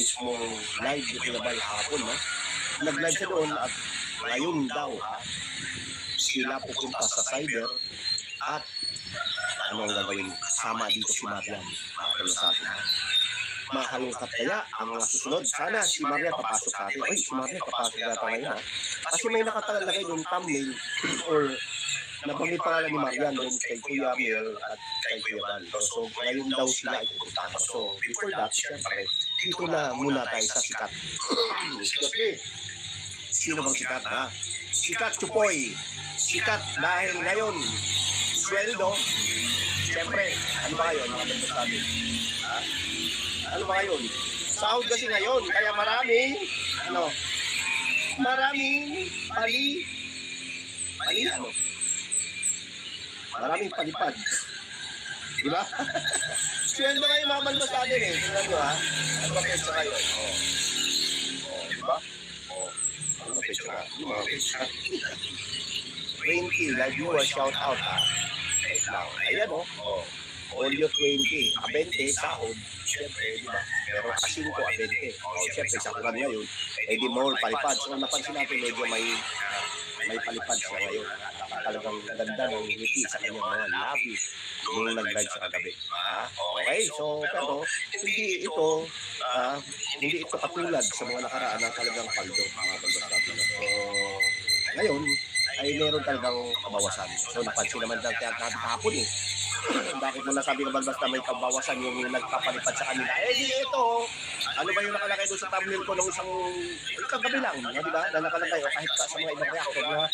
mismong live ni Kuya Bal hapon, no? Nag-live siya doon at ngayon daw, sila pupunta sa cyber at ano ang gagawin? Sama dito si Marian. Ano sa atin, ha? Mahalungkat kaya ang mga susunod? Sana si Marian papasok sa atin. Ay, si Marian papasok yata ngayon, ha? Kasi may nakatalagay yung thumbnail or nabanggit pangalan ni Marian doon kay Kuya Mel at kay Kuya Bal. So, ngayon daw sila ay pupunta. So, before that, syempre, dito na muna tayo sa sikat. Sikat eh. Sino bang sikat, ha? Sikat Chupoy. Sikat dahil ngayon, sweldo. Siyempre, ano ba kayo? Mga nagsasabi. Ha? Ano ba kayo? Sahod kasi ngayon, kaya maraming ano? Maraming palipad. Diba? Sweldo kayo mga balbasabi eh. Tingnan nyo, ha? Ano ba pesa kayo? Diba? Ano ba pesa ka? Yung mga pesa. 20, live viewer, shout out, ha? Ayan, Olio 20, 20, sahod. Siyempre, di ba? Pero kasi ko 20. Siyempre, sa kuran ngayon, di more palipad. So, napansin natin, medyo may palipad siya ngayon. Talagang ganda ng ngiti sa kanyang mga labi nung nag-live sa kagabi. Okay, so, pero, hindi ito katulad sa mga nakaraan na talagang paldo, mga balbasabi. So, ngayon, ay meron talagang kabawasan. So, napansin naman lang natin kahapon eh. Bakit mo nasabi ka ba basta may kabawasan yung nagpapalipad sa kanila? Di ito. Ano ba yung nakalagay doon sa thumbnail ko nung isang kagabi lang, di ba? Na nakalagay o kahit sa mga ibang reactor na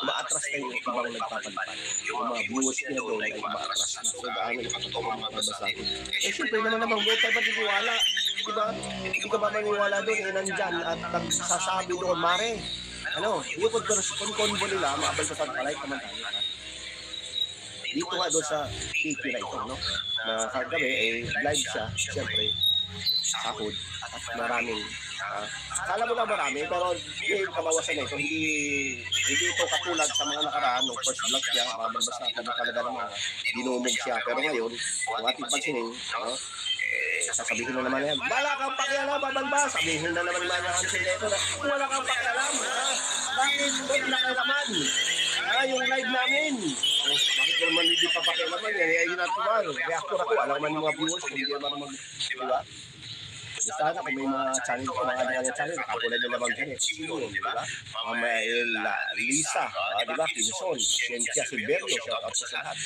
umaatras na yung ibang nagpapalipad. Yung mga viewers nila doon ay umaatras na. So, dahil nakakatawa mga babasahin. Siyempre naman huwag tayo maniniwala. Di ba? Hindi ka ba maniniwala doon? Nandyan at nagsasabi doon, Mare, yung konbo nila, maabalbasan palay naman tayo. Dito nga doon sa TV na ito, na kagabi, live siya, siyempre, sahod, at maraming, kala mo lang marami, pero yung kabawasan na ito, hindi ito katulad sa mga nakaraan, nung first vlog niya, mabalbasan na talaga naman, dinumog siya, pero ngayon, ang ating pansinin, sasabihin na naman yan, wala kang pakialam, babalbas, sabihin na naman yung Hansel na ito, wala kang pakialam, bakit wala ka naman? Yung live namin. Bakit ko naman hindi papakialaman yan? Ayun na ito ba? Reactor ako. Alam naman yung mga viewers kung hindi naman diba? Sana kung may mga channel ko, mga kanya channel, nakapulad na naman dyan eh. Sino yun, diba? Mga Lisa, diba? Pinson, Ciencia Silverio, shout out sa lahat.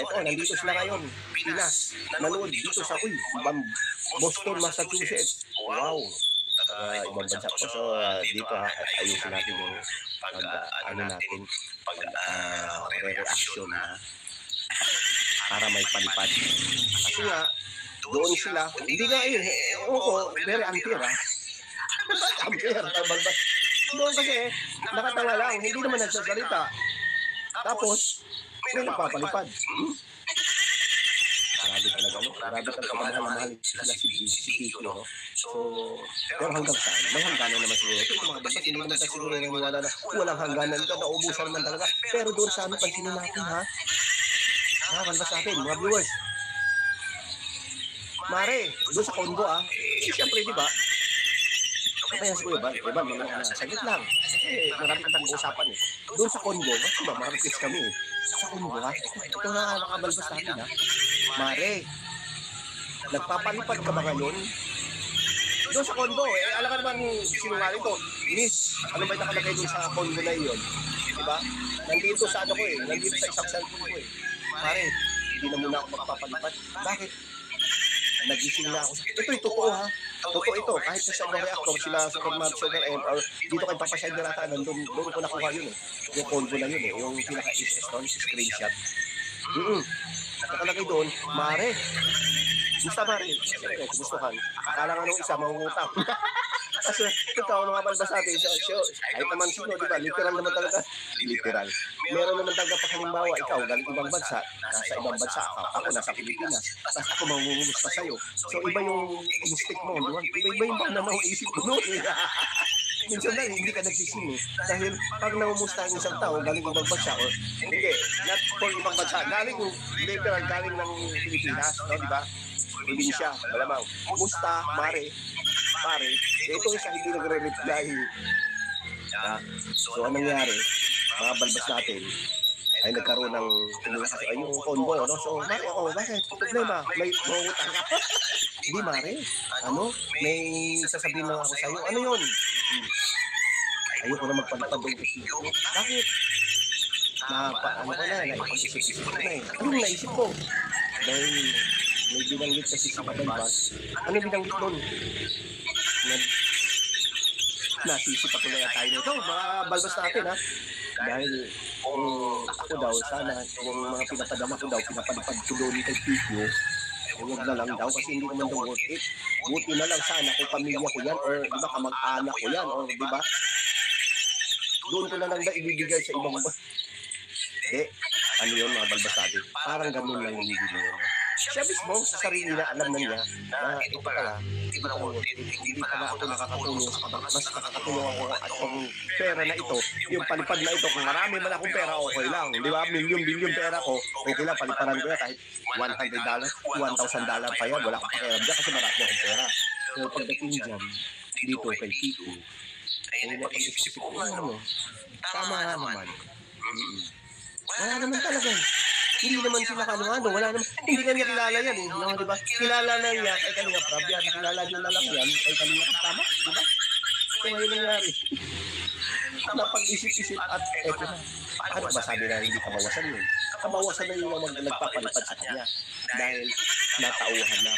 Eto, nandito sila ngayon. Pinas, nanood dito sa Boston, Massachusetts. Wow! Ibang bansa po. So, dito ayusin natin yung re-reaction na para may palipad. Kasi nga, doon sila, hindi nga very unfair, unfair, doon kasi, nakatanga lang, hindi naman nagsasalita. Tapos, may nagpapalipad. Marami talaga mahal sila si Pico, So, pero hanggang saan? May hangganan naman siguro. Ito mga basta, hindi naman tayo siguro naniwala na walang hangganan ito, naubusan naman talaga. Pero doon sa ano, pansinin natin, ha? Kalbas natin, mga viewers. Mare, doon sa Congo, siyempre, di ba? Kaya siguro, saglit lang. Kasi marami kang pag-uusapan eh. Doon sa Congo, marites kami eh. Sa Congo, ito na nakabalbas natin, Mare, nagpapalipad ka ba ngayon? Doon sa Congo, alam ka naman sinungaling ko, Miss, ano ba yung nakalagay doon sa Congo na yun? Diba? Nandito sa ano ko nandito sa isang cellphone ko Mare, hindi na muna ako magpapalipad. Bakit? Nagising na ako. Ito yung totoo Totoo ito. Kahit sa ibang reactor, sila sa Pagmar Sugar M, or dito kay Papa Shine Nata, doon ko nakuha yun Yung Congo na yun yung pinaka-SS doon, screenshot. Nakalagay doon, Mare. Gusto Mare. Siyempre, gustuhan. Akala nga nung isa, mangungutang. Kasi ikaw mga balbas natin, kahit naman sino, di ba? Literal naman talaga. Literal. Meron naman talaga pa halimbawa, ikaw galing ibang bansa, nasa ibang bansa ako nasa Pilipinas, tapos ako mangungumusta sa'yo. So iba yung instinct mo, di ba? Iba yung bang naman isip mo noon. Minsan lang, hindi ka nagsising Dahil pag namumusta ang isang tao, galing ibang bansa, or hindi, not for ibang bansa, galing ng Pilipinas, no, di ba? Probinsya, malamang. Kumusta, Mare? pare, itong isa hindi nagre-reply. So anong nangyari? Mga balbas natin ay nagkaroon ng ay yung combo, no? So, Mare, bakit? Problema, may utang ka. Hindi, Mare. May sasabihin lang ako sa'yo. Ano yun? Ayoko na magpalipad ng video. Bakit? Naipag-isip-isip ko na eh. Ano yung naisip ko? Dahil may binanggit sa sisi balbas. Ano binanggit nun? Nasisip ako na tayo nito. Mga balbas natin, ha? Dahil kung ako daw, sana yung mga pinapadama ko daw, pinapalipad ko doon kay Pico, huwag na lang daw kasi hindi naman daw worth it. Buti na lang sana kung pamilya ko yan or di ba kamag-anak ko yan or di ba doon ko na lang daw ibibigay sa ibang ano yun mga balbas natin. Parang ganun lang yung hindi mo. Siya mismo sa sarili na alam na niya na ito pala, hindi pala ako nakakatulong sa kabang. Mas nakakatulong ako at yung pera na ito, yung palipad na ito, kung marami man akong pera, okay lang. Di ba? Milyon pera ko, okay lang, paliparan ko yan kahit $100, $1,000 pa yan, wala akong pakialam dyan kasi marami akong pera. Pero pagdating dyan, dito kay Pico, ay napag-isip ko, tama naman. Wala naman talaga. Hindi naman sila wala naman. Hindi na niya kilala yan eh. No, diba? Kilala na niya kay Kalinga Prab yan. Kilala niyo na lang yan kay Kalinga Prab. Tama, diba? So ngayon nangyari. Napag-isip-isip at eto na. Ano ba sabi na hindi kabawasan yun? Kabawasan na yung nagpapalipad sa kanya. Dahil natauhan na.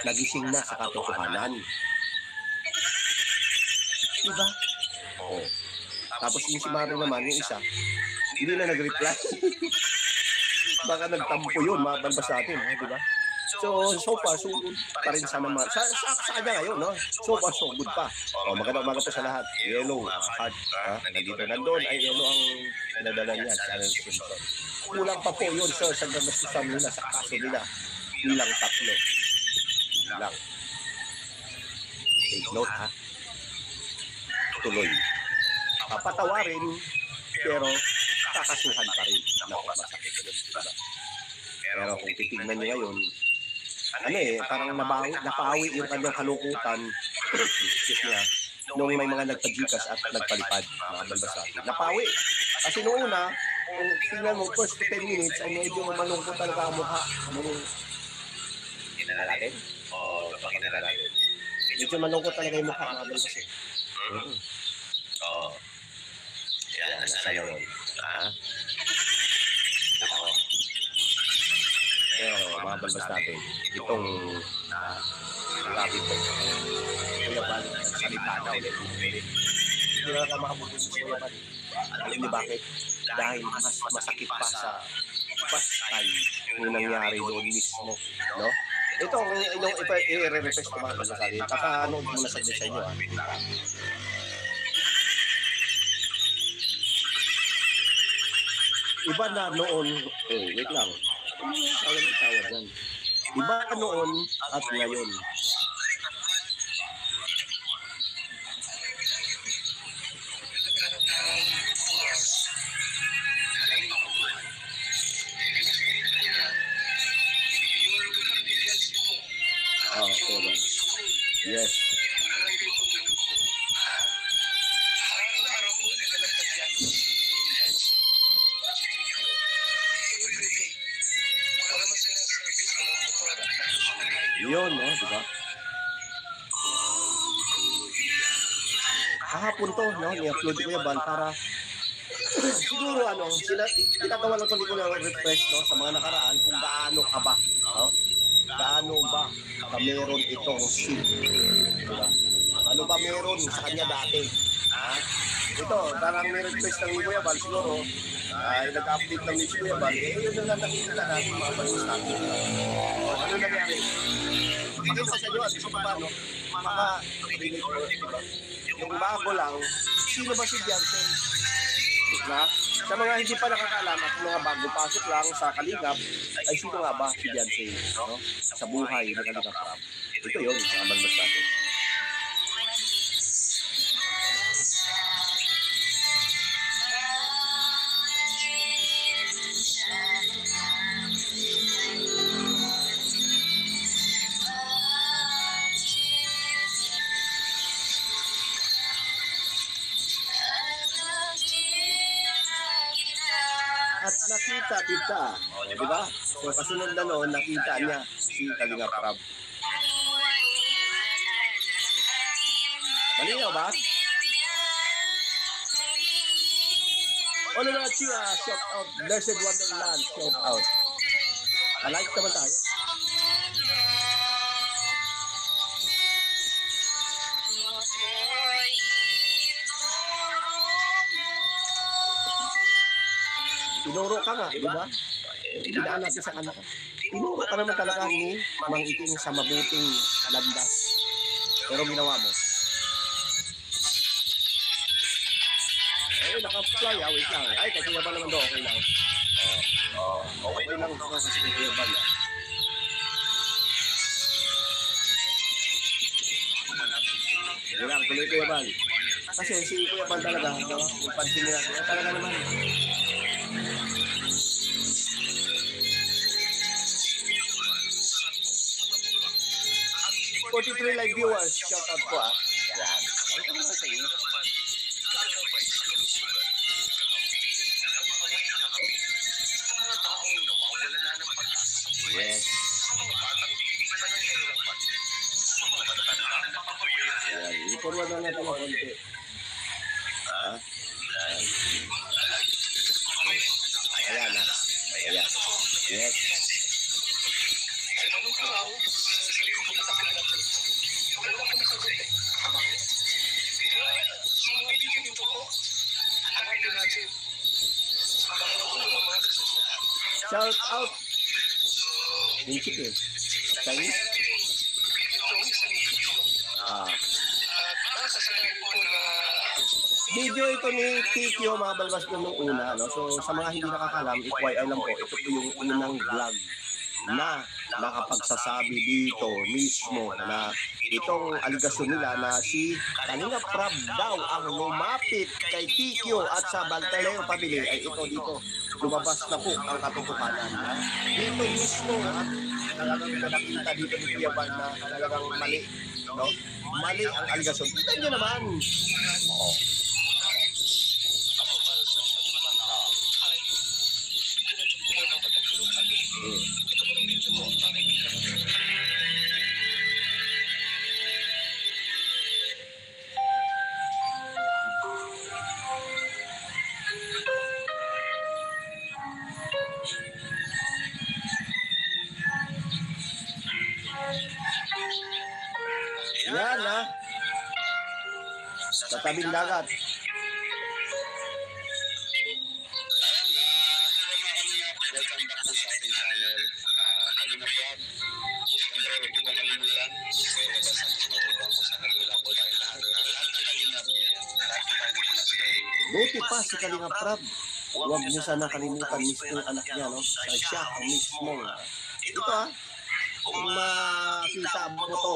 Nagising na sa katotohanan. Diba? Oo. Tapos yung si Mari naman, yung isa, hindi na nag-reply. Baka nagtampo yun, mga balbas natin, di ba? So far, so good pa rin sa naman. Sa kanya ngayon, no? So far, so good pa. Magandang umaga po sa lahat. Yellow, heart, nandito nandun, ay yellow ang pinadala niya sa Channel Simpson. Kulang pa po yun, sir, sa gagastusan nila, sa kaso nila. Bilang 3. Lang. Take note, ha? Tuloy. Papatawarin, pero kakasuhan pa rin. Masakit ulit, diba? Pero kung titignan niyo ngayon, parang napawi yung kanyang kalukutan nung may mga nagpa-Gcash at nagpalipad, mga balbas natin. Napawi. Kasi noong una, kung tingnan mo, first 10 minutes, ay medyo malungkot talaga ang mukha. Natin? Natin. Medyo malungkot talaga yung mukha, mga balbas eh. Yan, nasa yun. Pero mga balbas natin, itong rabbit ko, Kuya Bal, nagsalita na ulit. Hindi na ka makabuti sa Kuya Bal. Alam niyo bakit? Dahil mas masakit pa sa pastay yung nangyari doon mismo. No? Ito, i-re-refresh ko mga balbas natin. Kakanood muna sa inyo. Iba na noon, wait lang. Tawag yan. Iba noon at ngayon. Yes. Yun, no? Diba? Kahapon to, no? Ni-upload ko yung para siguro, tinatawa lang ko ng refresh, no? Sa mga nakaraan kung gaano ka ba, no? Gaano ba meron itong shit, diba? Ano ba meron sa kanya dati? Ha? Ito, parang may request ng Kuya Bal, siguro, nag-update ng Kuya Bal, yun na nakikita natin mga balbas natin. Ano nangyari? Pakita sa inyo at gusto pa, no? Maka-relate ko, diba? Yung bago lang, sino ba si Beyonce? Diba? Sa mga hindi pa nakakaalam at mga bago pasok lang sa Kalingap, ay sino nga ba si Beyonce, no? Sa buhay ng Kalingap Prab. Ito yun, mga balbas natin. nakita, kita. Di ba? So kasunod na noon, nakita niya si Kalinga Prab. Malinaw ba? Oluwachi, shout out. Blessed Wonderland, shout out. Alike naman tayo. Tinuro ka nga, di ba? Dinaan natin sa kanya. Tinuro ka naman talaga ni Mang Iting sa mabuting landas. Pero ginawa mo. Naka-fly, wait lang. Ay, kasi ba naman doon, okay lang. Okay lang doon kasi Kuya Bal. Hindi lang, tuloy Kuya Bal. Kasi si Kuya Bal talaga, kung pansin nyo natin, talaga naman. 43 live viewers, shout out po ah. Yan. Ano ka naman sa inyo? Yes. Yan. I-forward na natin ang konti. Ayan na. Ayan. Yes. Shout out. Linchik eh. Chinese. Video ito ni Tikyo, mga balbas ko nung una. No? So sa mga hindi nakakalam, FYI lang po, ito po yung unang vlog na nakapagsasabi dito mismo na itong aligasyon nila na si Kalinga Prab daw ang lumapit kay Tikyo at sa Baltaleo Pabili ay ito dito. Lumabas na po ang katotohanan. Dito mismo at talagang nakita dito ni Kuya Bal na talagang mali. No? Mali ang aligasyon. Tignan nyo naman. Yan ha. Sa tabing dagat. Buti pa si Kalinga Prab. Huwag niyo sana kalimutan mismo ang anak niya, no? Siya ang mismo. Ito ha. Kung makita mo to,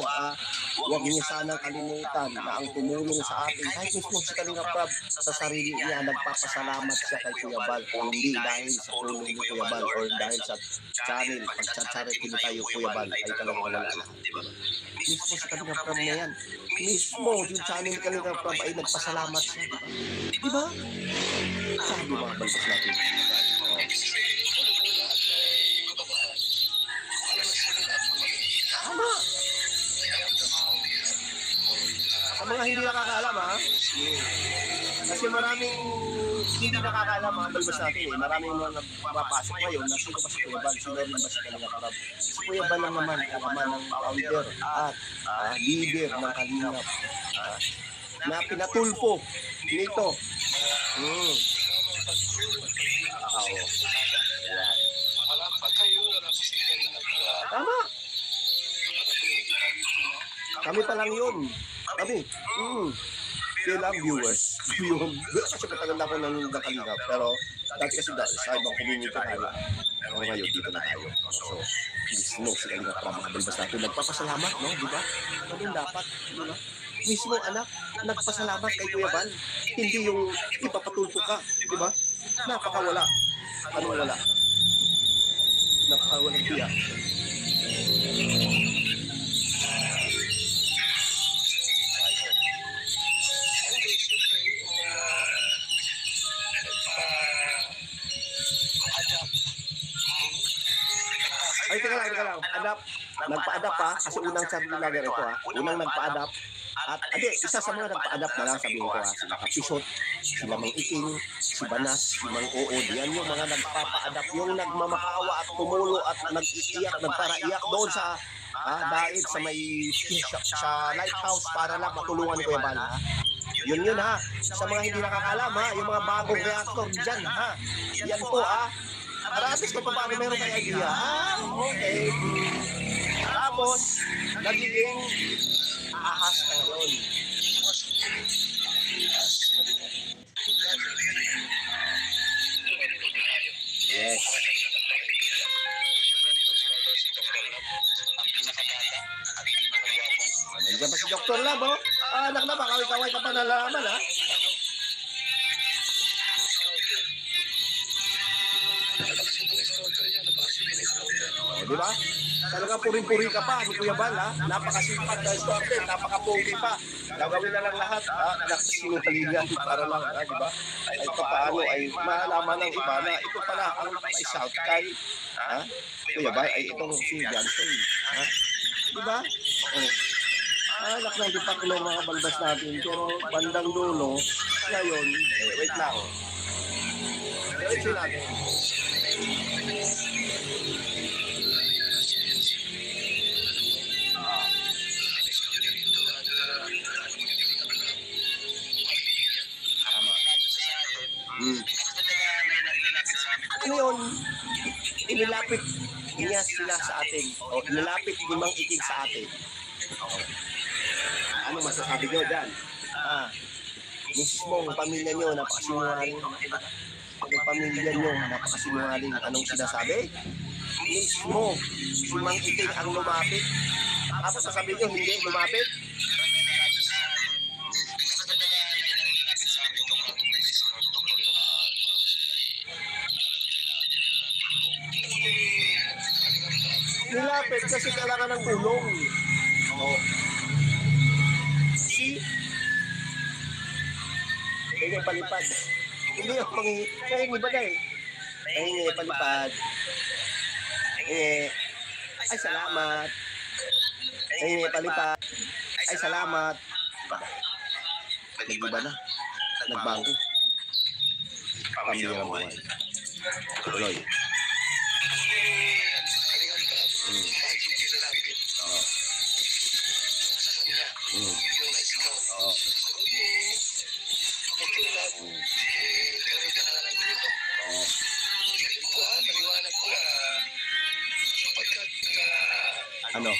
huwag niyo sana kalimutan na ang tumulong sa atin, kahit mismo si Kalinga Prab, sa sarili niya, nagpapasalamat siya kay Kuya Bal. Kung hindi dahil sa tulong ni Kuya Bal or dahil sa channel, pagchat-charity ni tayo Kuya Bal, ay talagang wala lahat. Mismo si Kalinga Prab na yan. Mismo yung channel ni Kalinga Prab ay nagpasalamat siya. Diba? Sabi mga balbas natin. Tama. Sa mga hindi nakakaalam ha. Kasi maraming hindi nakakaalam mga balbas natin eh. Maraming mga mapasok ngayon na sino ba si Kuya Bal? Sino rin ba si Kalinga Prab? Si Kuya Bal lang naman ang ama ng founder at leader ng Kalingap na pinatulpo nito. Tama. Kami pa lang yun. Kami. Kailang viewers. Kasi matagal na ako ng Kalingap. Pero dati kasi sa ibang community tayo. Pero ngayon dito na tayo. So, mismo si Kalinga Prab mga balbas natin. Nagpapasalamat, no? Diba? Ganun dapat. Diba? Mismo anak, nagpasalamat kay Kuya Bal. Hindi yung ipapatulpo ka. Diba? Napakawala. Ano wala? Napakawalang tiyak. nagpa-adapt pa, kasi unang chart vlogger ito ha, unang nagpa-adapt, at isa sa mga nagpa-adapt na lang sabihin ko ha, sila Kapisot, sila Mang Iking, si Banas, si Mang Uod, yan yung mga nagpapa-adapt, yung nagmamakaawa at tumulo at nag-iiyak, nagparaiyak doon sa daig sa may sa lighthouse para lang matulungan ko yung bala. Yun ha, sa mga hindi nakakalam ha, yung mga bagong reactor dyan ha, yan po ha, para at least kung paano meron kayo idea. Okay. Tapos, nagiging ahas ka ngayon. Yes. Nandiyan pa si Dr. Lab, oh. Anak na, kaway-kaway ka pa nalaman, ha? Di ba? Talaga puring-puri ka pa, ni Kuya Bal, ha? Napakasipag na student, napakapogi pa. Gagawin na lang lahat, nakasinungalingan para lang, di ba? Ay paano ay malaman ng iba na ito pala ang naka-shout kay, Kuya Bal, ay itong si Jansen, ha? Di ba? Anak ng dipakulo mga balbas natin, pero bandang dulo, ngayon, wait lang. Wait natin. Ano yun? Inilapit niya sila sa atin. O inilapit ni Mang Iking sa atin. Ano masasabi nyo dyan? Mismong pamilya nyo napakasinungaling. Ang pamilya nyo napakasinungaling. Anong sinasabi? Mismo si Mang Iking ang lumapit. Tapos sasabi nyo hindi lumapit? Nilapit kasi kailangan ng tulong. Kaya palipad. Hindi yung kahingi ba dahil? Kahingi palipad. Ay salamat. Kahingi palipad. Ay salamat. Nag-iba na. Nagbangko. Pamilya buhay. Tuloy. Ano?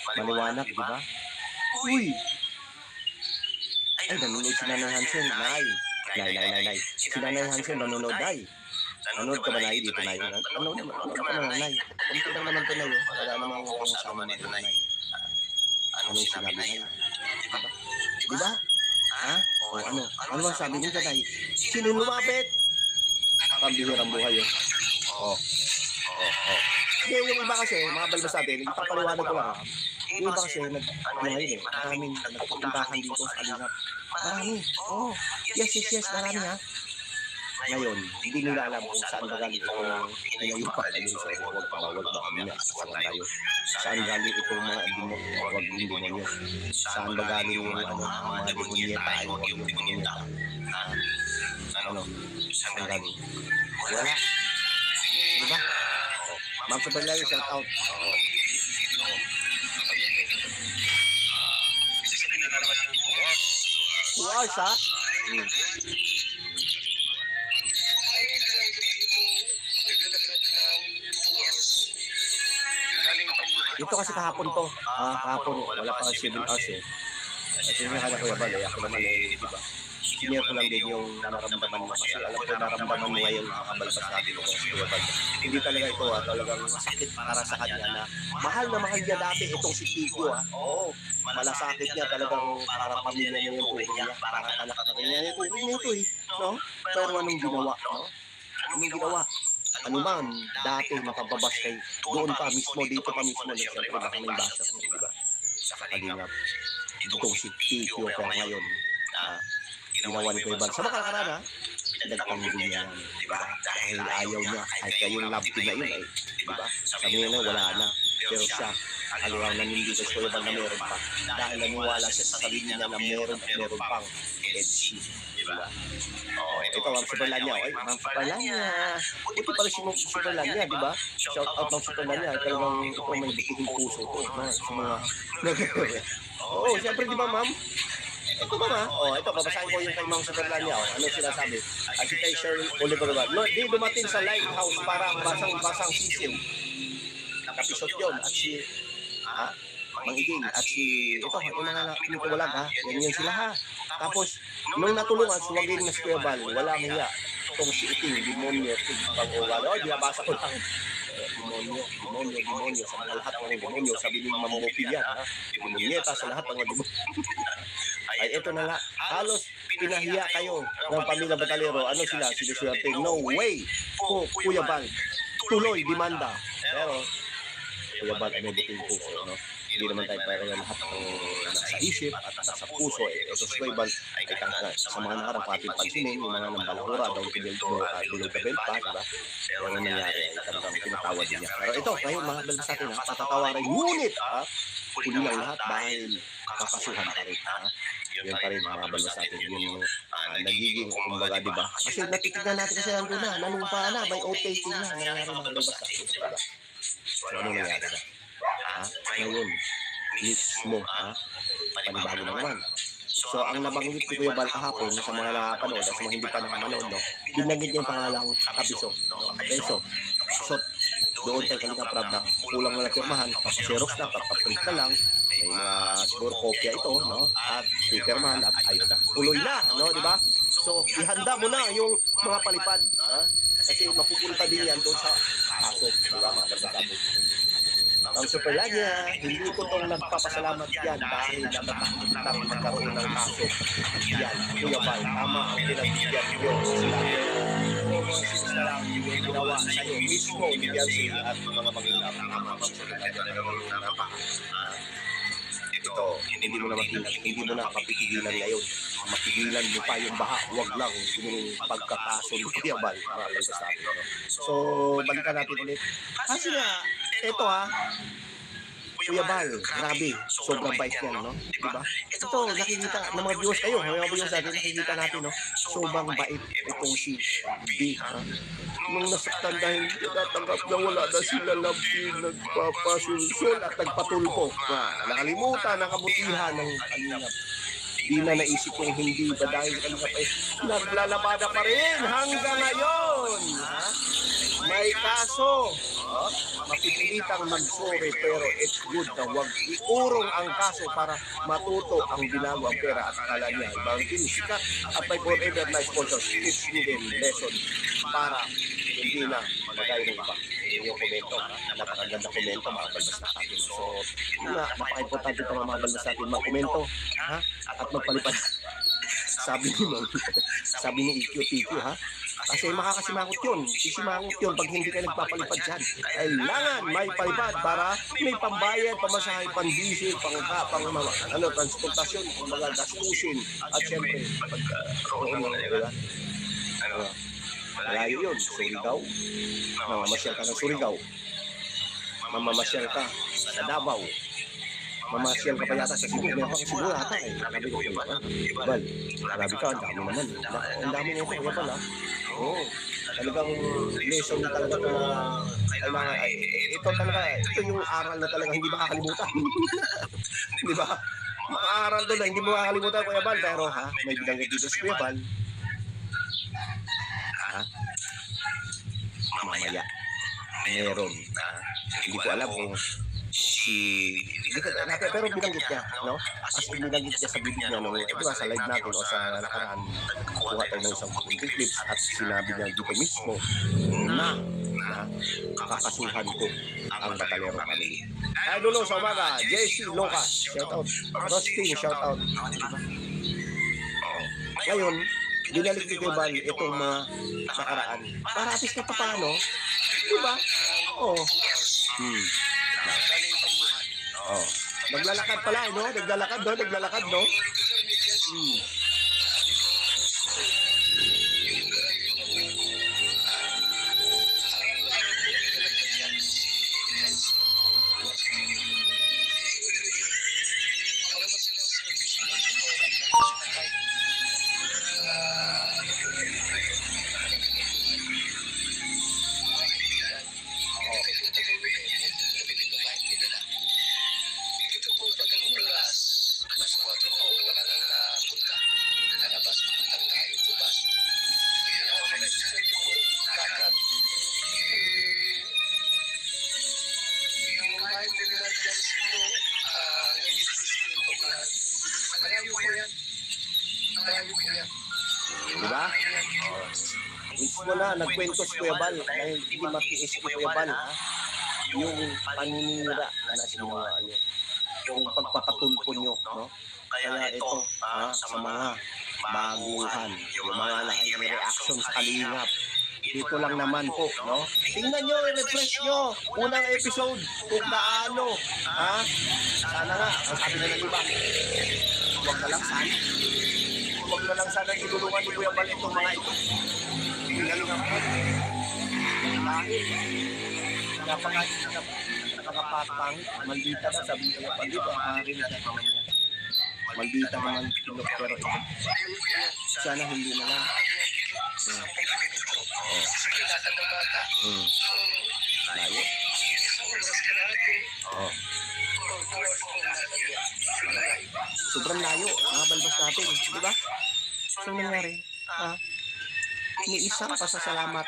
Maliwanag, di ba? Uy! Ay, nanonood si Nanay Hansen. Nay. Si Nanay Hansen nanonood, Nay. Nanonood ka ba, Nay? Dito, Nay. Nanonood ka ba, Nay? Kumpi lang naman ito, Nay. Wala naman kung kasama nito, Nay. Anong sinabi, Nay? Di ba? O ano? Ano ang sabi niyo, Nay? Sino lumapit? Pambihirang buhay, Yung iba kasi, mga balbas natin, ipapaliwanag ko lang, yung iba kasi, ngayon maraming nagpupuntahan dito sa Alingap. Marami, yes, marami ha. Ngayon, hindi nila alam kung saan galing itong inayo pa tayo sa huwag ba kami na saan tayo. Saan galing itong mga huwag yung demonyo. Saan ba galing yung mga demonyeta ay huwag yung demonyeta. Saan galing? Wala. Diba? Ma'am sa Berlayo, shout out. Wow, sa? Ito kasi kahapon to. Kahapon, wala pa 7 hours eh. Kasi yung kala Kuya Bal, ako naman diba? Senior ko lang din yung nararamdaman mo. Kasi alam ko nararamdaman mo ngayon mga kabalbas natin ko sa Kuya Bal. Hindi talaga ito talagang masakit para sa kanya na mahal na mahal niya dati itong si Tigo malasakit niya talagang para pamilya niya yung buhay niya. Para anak na niya yung buhay niya ito no? Pero anong ginawa? Anong ginawa? Ano man, dati nakababas kay doon pa mismo, dito pa mismo, siyempre baka may basas mo, diba? Sa Kalingap, itong si Tito, pero ngayon, ginawa ni Kuya Bal. Sa makakarana, pinagtanggol niya yan, di ba? Dahil ayaw niya, kahit kayong love team na yun ay, di ba? Sabi niya na wala na, pero siya, alawang nanindigan sa Kuya Bal na meron pa. Dahil naniwala siya sa sarili niya na meron at meron pang LC, di ba? Ito ang Superlanya, ay, ang Superlanya. Buti pala si Superlanya, di ba? Shout out ng Superlanya, talagang ito may bitiging puso to, no? Sa mga oo, siyempre di ba ma'am? Ito ba ma? Ito, babasahin ko yung kay Mang Superlanya. Ano sinasabi? At si kay Cheryl Oliver ba? No, di dumating sa lighthouse para basang-basang sisiw. Nakapisot yun. At si, Mangiging. At si, ito, yung mga pinituwalag ha. Yan sila ha. Tapos, nung natulungan, suwagin na si Kuya Bal, walang hiya. Itong si Iting, demonyo, pag-uwala. Binabasa ko lang. Demonyo, sa mga lahat ng demonyo, sabi ni Ma'am Bopilya, ha? Demonyeta sa lahat ng demonyo. Ay, ito na nga, halos pinahiya kayo ng pamilya Batalero. Ano sila? Sinusuwerte, no way po, Kuya Bal. Tuloy, demanda. Pero, Kuya Bal, ano biting puso, no? Hindi naman tayo para lahat ng nasa isip at nasa puso. Ito si Kuya Bal ay sa mga nakarang pating pansinin, yung mga nambalahura daw bilog ka belpa, diba? Yung nangyari ay talagang pinatawad niya. Pero ito, ngayon mga bal sa atin, patatawarin. Ngunit, huli lang lahat dahil kakasuhan pa rin, yun pa rin mga bal sa atin. Yung nagiging, kumbaga, diba? Kasi natitignan natin kasi nandun na, nanumpa na, may OTT na, nangyari mga bal sa atin, diba? So, ano nangyari na? Ngayon, mismo, panibago na naman. So, ang nabanggit ni Kuya Bal kahapon sa mga nakapanood at sa mga hindi pa nakapanood, no, binanggit niya yung pangalang Kabiso. Beso. So, doon tayo kanina Prab na kulang na napirmahan, Xerox na, papaprint na lang, may mga siguro kopya ito, no, at pipirmahan at ayun na. Tuloy na, no, di ba? So, ihanda mo na yung mga palipad, kasi mapupunta din yan doon sa kaso, di ba, mga pagkakabo. Ang Superlanya, hindi ko itong nagpapasalamat yan dahil natatakitang magkaroon ng kaso. Yan, Kuya Bal, tama ang pinagbigyan yun sila. Sila lang yung ginawa sa'yo mismo, bigyan sila at mga magulang. Tama ang Superlanya, ito, hindi mo na mapigilan, hindi mo na mapigilan ngayon. Mapigilan mo pa yung baha, huwag lang yung pagkakaso ni Kuya Bal, mga balbasabi. So, balikan natin ulit. Kasi nga, ito Kuya Bal, grabe, sobrang bait yan, no? Diba? Ito, nakikita ng mga viewers kayo, mga viewers natin, nakikita natin, no? Sobrang bait itong si B, nung nasaktan dahil natanggap na wala na sila lampi, nagpapasulsul at nagpatulpo. Nakalimutan ang kabutihan ng Kalingap. Di na naisip kong hindi ba dahil Kalingap ay naglalabada pa rin hanggang ngayon. May kaso. Mapipilitang mag-sorry pero it's good na huwag iurong ang kaso para matuto ang binago ang pera at akala niya. Ibang sikat at may forever na sponsors. It's hidden lesson para hindi na magay ng iba. Yung komento, napakaganda komento, mga balbas na sa atin. So, napaka-importante ito mga balbas sa atin, mag-komento, at magpalipad. Sabi ni EQTQ, kasi makakasimangot yun. Sisimangot yun pag hindi ka nagpapalipad dyan. Kailangan may palipad para may pambayad, pamasahe, pandisil, transportasyon, mga gastusin. At syempre, malayo yun, Surigao. Mamamasyal ka ng Surigao. Mamamasyal ka sa Davao. Mamasyal ka pa yata sa Cebu. Meron ka Cebu yata eh. Sabi ko, Bal, grabe ka, ang dami naman. Ang dami nito, kaya pala. Oo. Talagang lesson na talaga ito na ito talaga, ito yung aral na talaga hindi makakalimutan. Di ba? Makaaral doon na hindi mo makakalimutan, Kuya Bal. Pero may binanggit dito si Kuya Bal. Mamaya. Meron. Hindi ko alam kung pero binanggit niya, no? As in, binanggit niya sa video niya, no? Diba, sa live natin o sa nakaraan, kuha tayo ng isang clips at sinabi niya dito mismo na kakasuhan ko ang Batalero family. Ay, dulo sa umaga, JC Lucas, shout out. Rosting, shout out. Ngayon, binalik ni Kuya Bal itong mga nakaraan. Para at least na paano, diba? Oo. Naglalakad pala, no? Naglalakad, no? kahit nila dyan po, nag-isisip ko na. Malayo po yan. Malayo po yan. Di ba? Mismo na, nagkwento si Kuya Bal dahil hindi matiis si Kuya Bal, ha? Yung paninira na nasinungaan niyo. Yung pagpapatulpo niyo, no? Kaya ito, sa mga baguhan, yung mga reaction sa Kalingap. Dito lang naman po, no? Tingnan nyo, refresh nyo, unang episode, kung gaano, ha? Sana nga, ang sabi na ng iba, huwag na lang sana. Huwag na lang sana itulungan ni Kuya Bal itong mga ito. Tingnan nga po. Dahil, nakakapatang, maldita na, sabi niya, dito, makarinig na naman niya. Maldita naman, tulog, pero ito. Sana hindi na lang. Layo. Sobrang layo, mga balbas natin, di ba? So nangyari, may isang pasasalamat.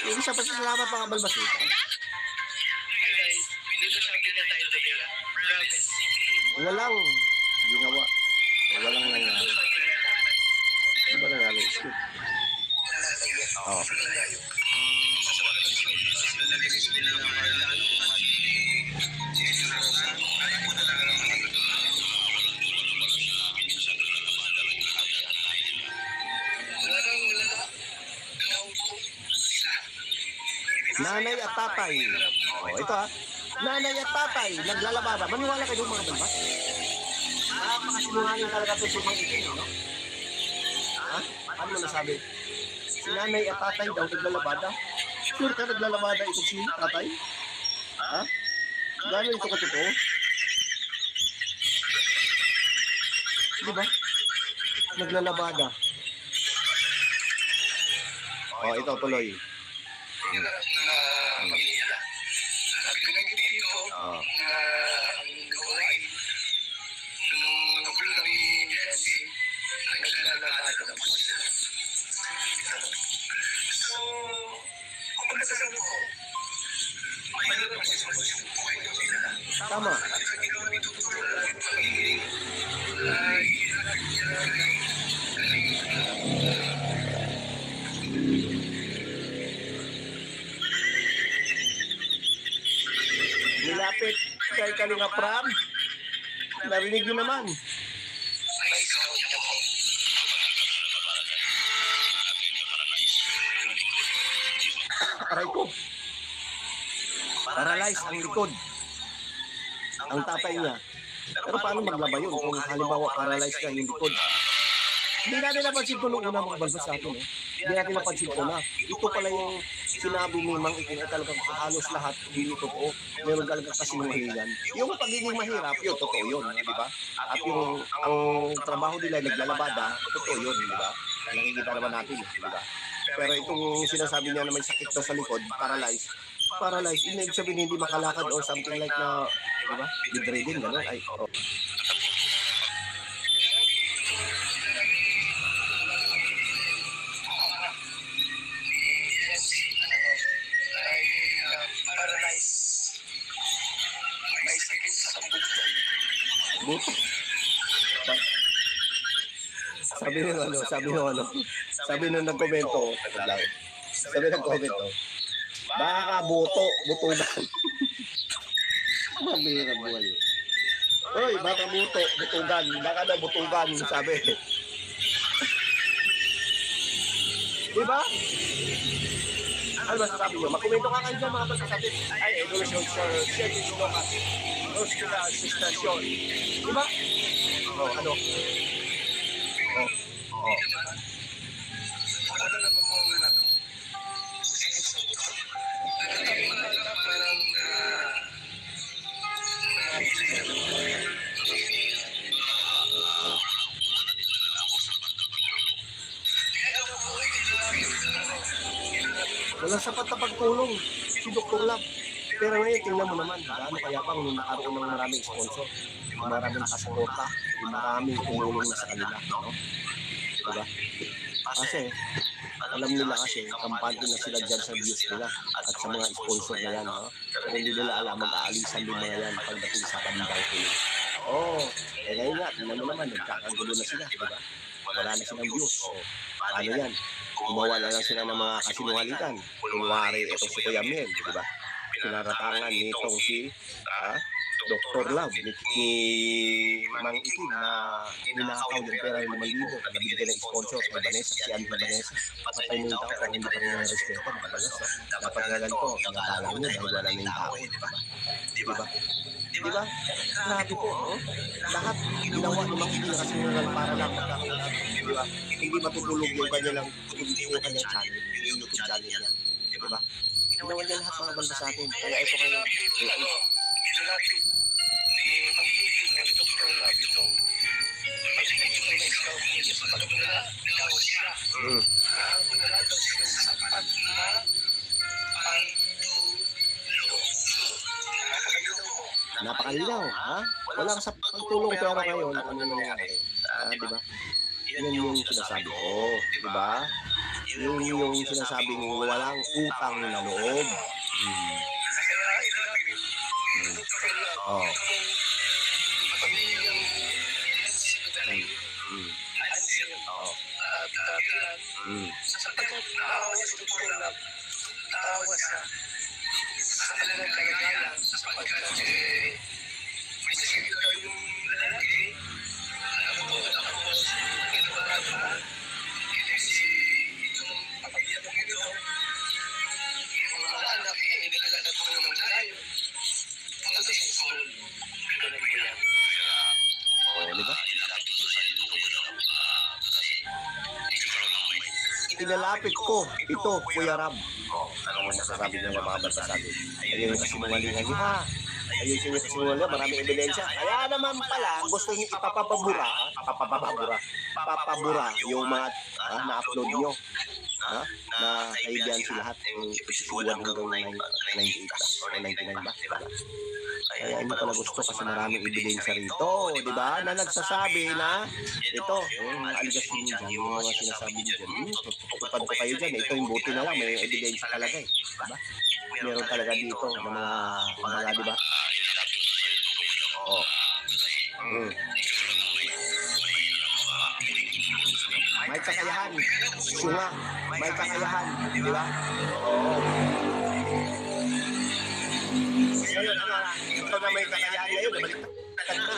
May isang pasasalamat mga balbas ito. Walang ginawa. Walang nangyari. Di ba nangyari? Oo. Nanay at tatay. Ito nanay at tatay, naglalabada. Maniwala kayo mga balbas? Napakasinungaling talaga ito sa mga itin, no? Ano mo nasabi? Si nanay at tatay daw naglalabada. Sure ka naglalabada ito si tatay? Gano'n ito katotoo? Di ba? Naglalabada. Ito tuloy. Tama. Nilapit kay Kalinga Prab. Narinig yun naman. Aray ko. Paralyze ang likod. Ang tatay niya. Pero paano maglaba yun kung halimbawa paralyze ka yung likod? Hindi natin napansin ko nung una mga balbas sa atin. Hindi natin napansin ko na ito pala yung sinabi ni Mang Ikin na talagang halos lahat hindi totoo. Meron talagang kasinungalingan. Yung pagiging mahirap, yun, totoo yun, di ba? At yung ang trabaho nila naglalabada, totoo yun, di ba? Nakikita naman natin, di ba? Pero itong sinasabi niya na may sakit daw sa likod, paralyzed, ibig sabihin hindi makalakad or something like na, di ba? Bedridden, gano'n. Ay, buto. Sabi nung nagkomento, baka butugan. Mabira buhay. Oy, baka butugan, baka daw butugan, sabi. Diba? Ano ba sasabi nyo? Magkomento ka kayo dyan mga masasabi. Ay, evolution, share nyo mga station. Diba? Ano? Walang sapat na pagtulong si Dr. Lab. Pero ngayon, tingnan mo naman, gaano kaya pang nakaroon ng maraming sponsor, maraming kasuporta, maraming tumulong na sa kanila. No? Diba? Kasi, alam nila kasi, kampante na sila dyan sa views nila at sa mga sponsor na yan. No? Pero hindi nila alam, mag-aalisan din mga yan pagdating sa bandang huli. Ngayon nga, tingnan mo naman, nagkakagulo na sila, di ba? Wala na silang views. Paano yan? Gumawa na lang sila ng mga kasinungalingan. Kunwari, itong si Kuya Mel, di ba? Pinaratangan nitong si Dr. Love, ni Mang Itim na ninakaw yung pera ng 5,000 na nabigyan ng sponsor kay Vanessa, si Andy Vanessa. Patay mo yung tao pero hindi pa rin yung respeto, makabalas. Dapat nga ganito, nagagalang nyo dahil wala na yung tao. Di ba? Di ba? Grabe po, lahat ginawa ni Mang Itim na kasinungan para lang magkakalat. Di ba? Hindi matutulog yung kanyang channel, yung YouTube channel niya. Di ba? Ginawa niya lahat mga banda sa atin. Kaya ito kayo. Ilapit ni Mang-Itim ng Dr. Love itong pag-ibig na scout niya sa pagmula daw siya. Wala daw siya sa sapat na Napakalinaw, ha? Walang sa pagtulong pero ngayon, ano nangyayari? Di ba? Yan yung sinasabi ko, di ba? Yun yung sinasabing walang utang na loob. Sapagkat naawa sa Dr. Love, naawa siya sa kanilang kalagayan sapagkat may sakit daw yung lalaki. Tapos, ginawa na kasi itong pamilya mong ito, yung mga anak ay nilalagat ko ng malayo. Punta sa school. Ganun ko yan. Di ba? Inalapit ko, ito, Kuya Rab. Ano mo masasabi niya ng mga bata sa atin? Ayun yung kasinungalingan niyo, ha? Ayun yung kasinungalingan, maraming ebidensya. Kaya naman pala, gusto niyo papabura yung mga na-upload niyo. Na kaibigan si lahat yung episode 1 hanggang 98 o 99 ba? Kaya hindi pala gusto kasi maraming ebidensya rito, di ba? Na nagsasabi na ito, yung mga aligasyon dyan, yung mga sinasabi niyo dyan, tutupad ko kayo dyan, ito yung buti na lang, may ebidensya talaga eh, di ba? Meron talaga dito ng mga, di ba? May kakayahan, sunga, may kakayahan, di ba? Ngayon, ito na may kakayahan ngayon, baliktad na.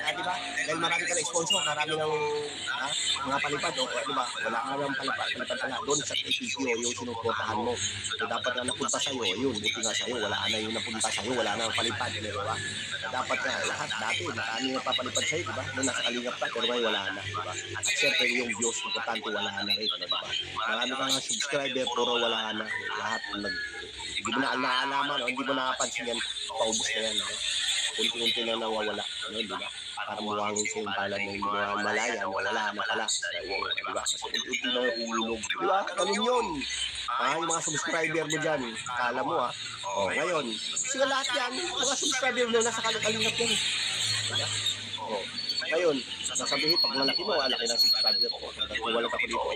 Di ba? Dahil marami ka na sponsor, marami ng mga palipad, di ba? Wala ka ng palipad pala doon sa TPCO, yung sinuportahan mo. So, dapat na napunta sa'yo, yun, buti nga sa'yo, wala na yung napunta sa'yo, wala na ang palipad, di ba? Dapat na lahat, dati, marami na papalipad sa'yo, di ba? Noong nasa kalingap ka, pero ngayon wala na, di ba? At syempre, yung views, importante, wala na rin, di ba? Marami ka nga subscriber, puro wala na, lahat, hindi mo na naalaman, o hindi mo nakapansin yan, paubos na yan, di ba? Unti-unti na nawawala, di ba? Para buwangin sa yung palad ng mga malaya, wala na pala. Di ba? Kasi unti-unti na hulog. Di ba? Ganun yun. Yung mga subscriber mo dyan, kala mo ngayon, sila lahat yan, mga subscriber mo nasa kalingap yan. Diba? Ngayon, sasabihin, pag malaki mo, laki ng subscriber ko. Kung wala ka po dito,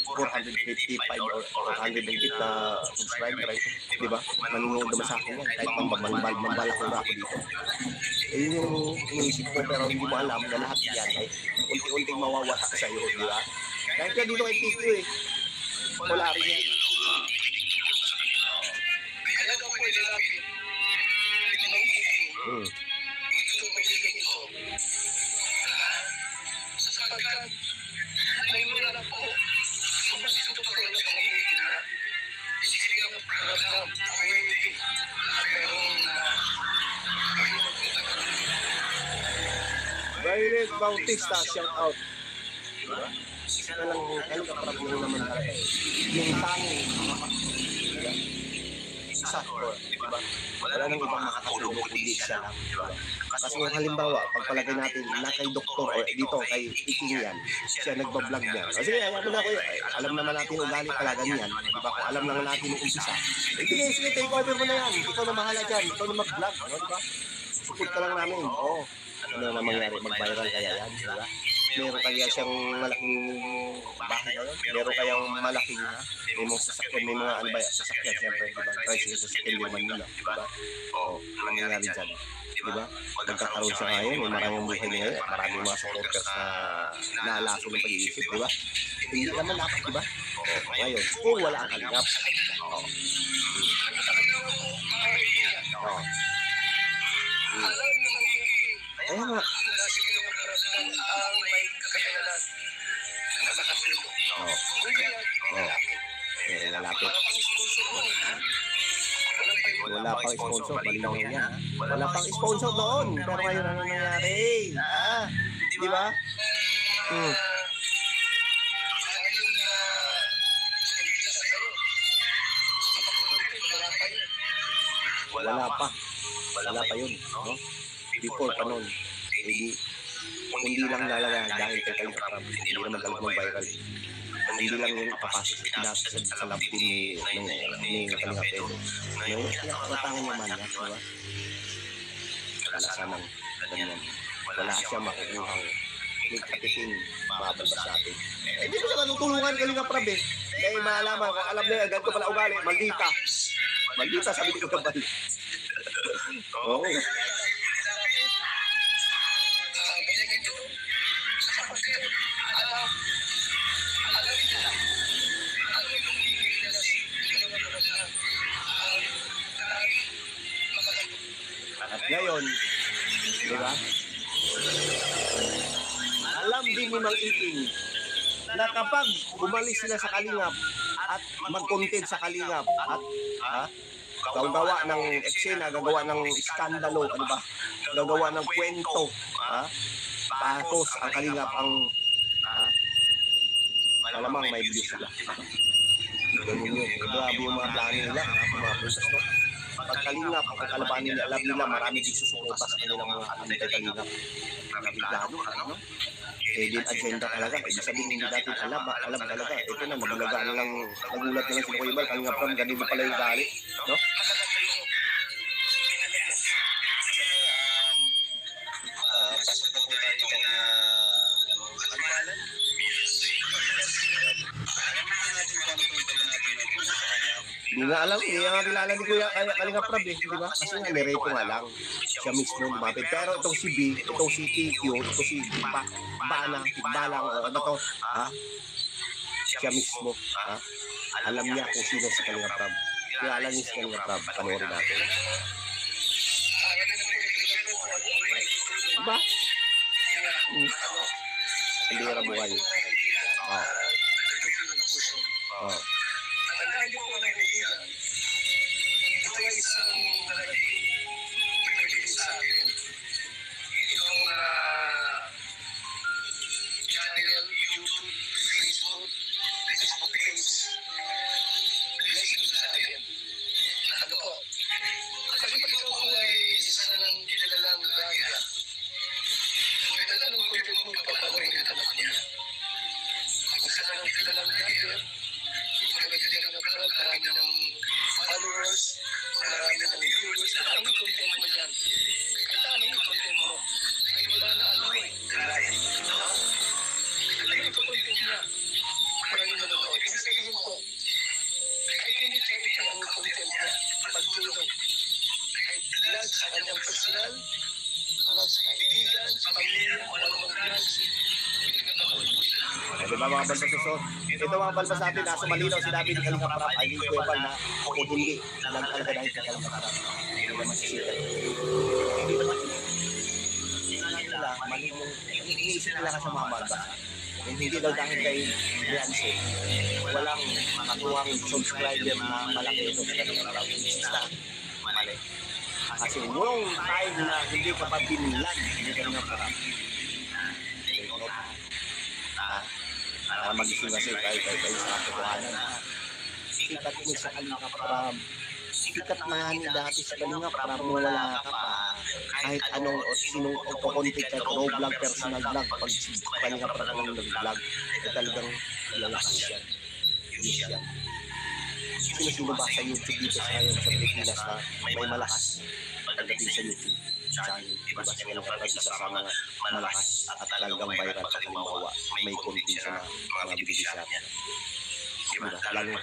455 or 408 na subscriber, di ba? Manunood naman sa akin yan. Kahit mambala ko na ako dito. Yun yung iniisip ko, pero hindi mo alam na lahat yan ay unti-unting mawawala sa iyo, di ba? Kahit ka dito kay Tito wala rin yan. Kaya daw po ilalapit. Ito Mang-Itim. Ito pamilya ito. Sapagkat may mula na po sa Dr. Love Mang-Itim na isigang program community merong Violet Bautista, shout out. Diba? Isa lang kaparapuro naman talaga eh. Yung tanging diba? Isa ko, diba? Wala nang ibang makakatulong kundi siya lang, diba? Kasi kung halimbawa, pagpalagay natin na kay doktor o dito kay Iking yan, siya nagbablog niya. Kasi alam mo na ko, alam naman natin ugali talaga niyan, diba? Kung alam naman natin yung umpisa. Sige, take over mo na yan. Ikaw na bahala dyan. Ikaw na mag-vlog, diba? Support ka lang namin. Ano na mangyari, mag-viral kaya yan, diba? meron kaya siyang malaking bahay ngayon, meron kayang malaking may mga sasakyan, may mga ano ba, sasakyan siyempre, di ba? Tricycle sasakyan din naman nila, di ba? Oo, nangyayari dyan, di ba? Nagkakaroon siya ngayon, may maraming buhay niya ngayon, at maraming mga supporters na naalaso ng pag-iisip, di ba? Hindi naman dapat, di ba? Oo, ngayon, kung wala ang kalingap, oo. Oo. Alam mo ng thinking. Kaya nga, Nasa kinakaroon ang may kakayanan na makatulong. oo, Kung yan, lalapit. lalapit. Para pang sponsor mo. Wala pang sponsor, malinaw yan ha. Wala pang sponsor noon, pero ngayon ano nangyari? Di ba? Wala pa. Wala pa yun. No? Before pa nun. Hindi lang lalaga dahil kay Kalinga Prab. Hindi naman talaga viral. Hindi lang yung ipapasok sa love team ni Kalinga Prab. Ngayon, pinakakatangan naman niya. Diba? Wala sanang ganyan. Wala siya makukuhang katiting mababa sa atin. Hindi ko siya matutulungan Kalinga Prab eh. Dahil maalaman ko, alam niya, ganito pala ugali, maldita. Maldita, sabi ko kapal. Oo. At ngayon, di ba? Alam din ni Mang Iting na kapag umalis sila sa Kalingap at mag-content sa Kalingap at gagawa ng eksena, gagawa ng iskandalo, ano ba? Gagawa ng kwento, tapos ang Kalingap ang malamang may views sila. Ganun yun. Grabe yung mga plano nila, mga process no. Pag Kalingap, ang kalaban nila, alam nila marami din susuporta sa kanilang mga anti-Kalingap. Nabigado, ano? Din agenda talaga. Ibig sabihin, hindi natin alam talaga. Ito na, nabalagaan lang, nagulat na lang sila Kuya Bal, Kalingap Prab, ganito pala yung gali, no? Hindi nga alam, hindi nga kilala ni Kuya Kalinga Prab eh, di ba? Kasi nga, nireto nga lang siya mismo lumapit. Pero itong si B, itong si TQ, ito si Balang, ano to, siya mismo, alam niya kung sino si Kalinga Prab. Kaya alam niya si Kalinga Prab, panoorin natin. Diba? Hindi nga buhay. Tandaan niyo po na kaibigan, ito ay isang naging sa akin. Itong channel, YouTube, Facebook page, blessing sa akin. Ano po? Kasi pag ito po ay isa na ng kilalang vlogger. Ito na nung content mo pagkakuhin ng anak niya. Isa na ng kilalang vlogger. Marami ng followers, marami ng viewers, marami content mo yan. Kaya ano yung content mo? Ay wala na ano eh, kalahin. Ano yung content niya? Marami nanonood. Kasi sabihin ko, kahit hindi charity ang content niya, pagtulong. Kahit vlog sa kanyang personal, vlog sa kaibigan, sa pamilya, walang vlog. Di ba mga balbasosot? Ito mga balbas sa atin, nasa malinaw sinabi ni Kalinga Prab, ay hindi Kuya Bal na kung hindi lang talaga dahil sa Kalinga Prab. Hindi naman masisita. Hindi naman nila, malinaw, iniisip nila ka sa mga balbas. Hindi daw dahil kay Beyonce, walang makakuhang subscriber na malaki ito sa Kalinga Prab. Basta mali. Kasi yung time na hindi ka pa binlag ni Kalinga Prab, magising kasi kahit sa katotohanan. Sikat mo sa Kalinga Prab. Sikat na ni dati sa Kalinga Prab mo wala ka pa. Kahit anong sinong auto-content kahit raw vlog, personal vlog, pag Kalinga Prab ang nag-vlog, talagang lalakas yan. Yes yan. Sino-sino ba sa YouTube dito sa ngayon sa Pilipinas na may malakas pagdating sa YouTube? channel. Diba sa Channel Katrad, isa sa mga malakas at talagang viral pag halimbawa may content siya na mga beneficiary. Diba? Lalo